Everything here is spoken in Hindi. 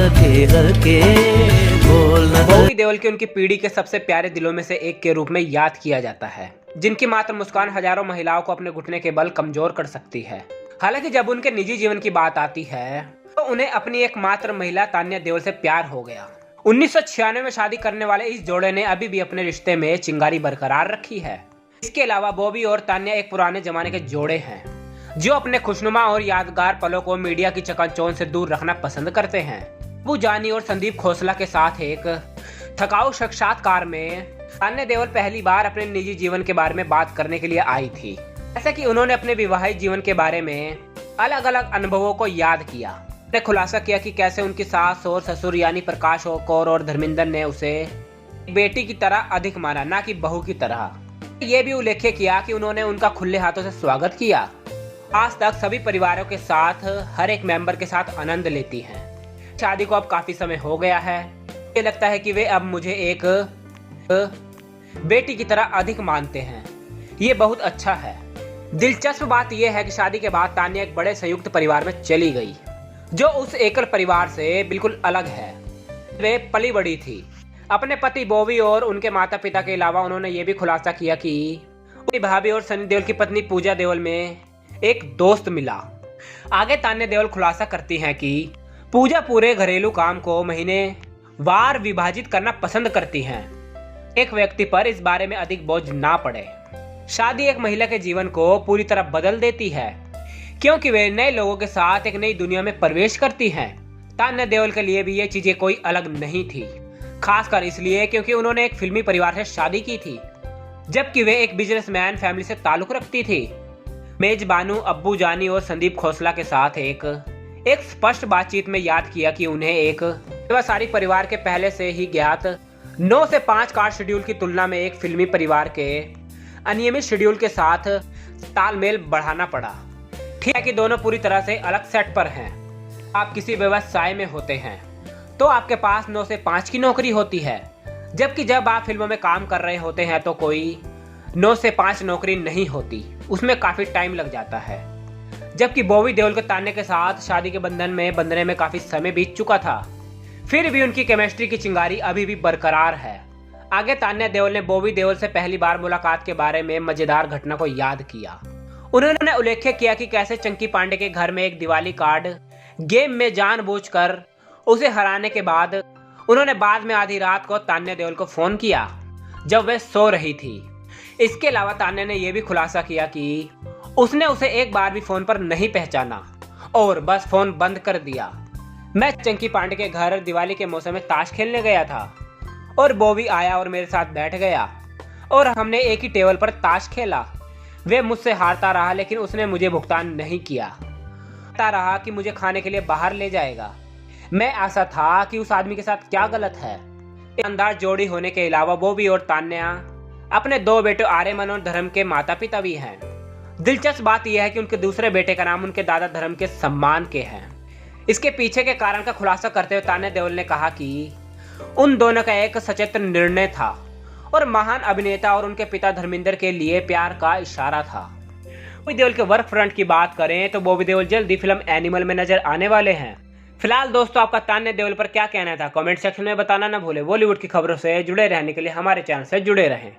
के बोलना। बॉबी देओल की उनकी पीढ़ी के सबसे प्यारे दिलों में से एक के रूप में याद किया जाता है, जिनकी मात्र मुस्कान हजारों महिलाओं को अपने घुटने के बल कमजोर कर सकती है। हालांकि जब उनके निजी जीवन की बात आती है तो उन्हें अपनी एकमात्र महिला तान्या देओल से प्यार हो गया। 1996 में शादी करने वाले इस जोड़े ने अभी भी अपने रिश्ते में चिंगारी बरकरार रखी है। इसके अलावा बॉबी और तान्या एक पुराने जमाने के जोड़े हैं जो अपने खुशनुमा और यादगार पलों को मीडिया की चकाचौंध से दूर रखना पसंद करते हैं। अब्बू जानी और संदीप खोसला के साथ एक थकाऊ साक्षात्कार में तान्या देओल पहली बार अपने निजी जीवन के बारे में बात करने के लिए आई थी। ऐसा कि उन्होंने अपने विवाहित जीवन के बारे में अलग अलग अनुभवों को याद किया। उन्होंने खुलासा किया कि कैसे उनकी सास और ससुर यानी प्रकाश कौर और धर्मेंद्र ने उसे बेटी की तरह अधिक माना, ना कि बहू की तरह। ये भी उल्लेख किया कि उन्होंने उनका खुले हाथों से स्वागत किया। आज तक सभी परिवारों के साथ हर एक मेंबर के साथ आनंद लेती हैं। शादी को अब काफी समय हो गया है। ये लगता है कि वे अब मुझे एक बेटी की तरह अधिक मानते हैं। ये बहुत अच्छा है। दिलचस्प बात यह है कि शादी के बाद तान्या एक बड़े संयुक्त परिवार में चली गई, जो उस एकल परिवार से बिल्कुल अलग है। वे पली बड़ी थी। अपने पति बॉबी और उनके माता पिता के अलावा उन्होंने ये भी खुलासा किया कि उनकी भाभी और सनी देओल की पत्नी पूजा देओल में एक दोस्त मिला। आगे तान्या देओल खुलासा करती हैं कि पूजा पूरे घरेलू काम को महीने वार विभाजित करना पसंद करती हैं, एक व्यक्ति पर इस बारे में अधिक बोझ ना पड़े। शादी एक महिला के जीवन को पूरी तरह बदल देती है, क्योंकि वे नए लोगों के साथ एक नई दुनिया में प्रवेश करती हैं। तान्या देओल के लिए भी ये चीजें कोई अलग नहीं थी, खासकर इसलिए क्योंकि उन्होंने एक फिल्मी परिवार से शादी की थी, जबकि वे एक बिजनेसमैन फैमिली से ताल्लुक रखती थी। मेजबानू अब्बू जानी और संदीप खोसला के साथ एक स्पष्ट बातचीत में याद किया कि उन्हें एक व्यवसायिक परिवार के पहले से ही ज्ञात 9 से 5 कार शेड्यूल की तुलना में एक फिल्मी परिवार के अनियमित शेड्यूल के साथ तालमेल बढ़ाना पड़ा। ठीक है कि दोनों पूरी तरह से अलग सेट पर हैं। आप किसी व्यवसाय में होते हैं तो आपके पास 9 से 5 की नौकरी होती है, जबकि जब आप फिल्मों में काम कर रहे होते हैं तो कोई 9 से 5 नौकरी नहीं होती, उसमें काफी टाइम लग जाता है। जबकि बॉबी देओल के तान्या के साथ शादी के बंधन में बंधने में काफी समय बीत चुका था, फिर भी उनकी केमिस्ट्री की चिंगारी अभी भी बरकरार है। आगे तान्या देओल ने बॉबी देओल से पहली बार मुलाकात के बारे में मजेदार घटना को याद किया। उन्होंने उल्लेख किया कि कैसे चंकी पांडे के घर में एक दिवाली कार्ड गेम में जानबूझकर उसे हराने के बाद उन्होंने बाद में आधी रात को तान्या देओल को फोन किया जब वह सो रही थी। इसके अलावा तान्या ने यह भी खुलासा किया कि उसने उसे एक बार भी फोन पर नहीं पहचाना और बस फोन बंद कर दिया। मैं चंकी पांडे के घर दिवाली के मौसम में ताश खेलने गया था और बॉबी आया और मेरे साथ बैठ गया और हमने एक ही टेबल पर ताश खेला। वे मुझसे हारता रहा, लेकिन उसने मुझे भुगतान नहीं किया। कहता रहा कि मुझे खाने के लिए बाहर ले जाएगा। मैं आशा था कि उस आदमी के साथ क्या गलत है। ईमानदार जोड़ी होने के अलावा बॉबी और तान्या अपने 2 बेटे आर्यमन और धर्म के माता पिता भी हैं। दिलचस्प बात यह है कि उनके दूसरे बेटे का नाम उनके दादा धर्म के सम्मान के हैं। इसके पीछे के कारण का खुलासा करते हुए तान्या देओल ने कहा कि उन दोनों का एक सचेत निर्णय था और महान अभिनेता और उनके पिता धर्मेंद्र के लिए प्यार का इशारा था। बॉबी देओल के वर्क फ्रंट की बात करें तो बॉबी देओल जल्दी फिल्म एनिमल में नजर आने वाले हैं। फिलहाल दोस्तों, आपका तान्या देओल पर क्या कहना था कमेंट सेक्शन में बताना ना भूले। बॉलीवुड की खबरों से जुड़े रहने के लिए हमारे चैनल से जुड़े रहें।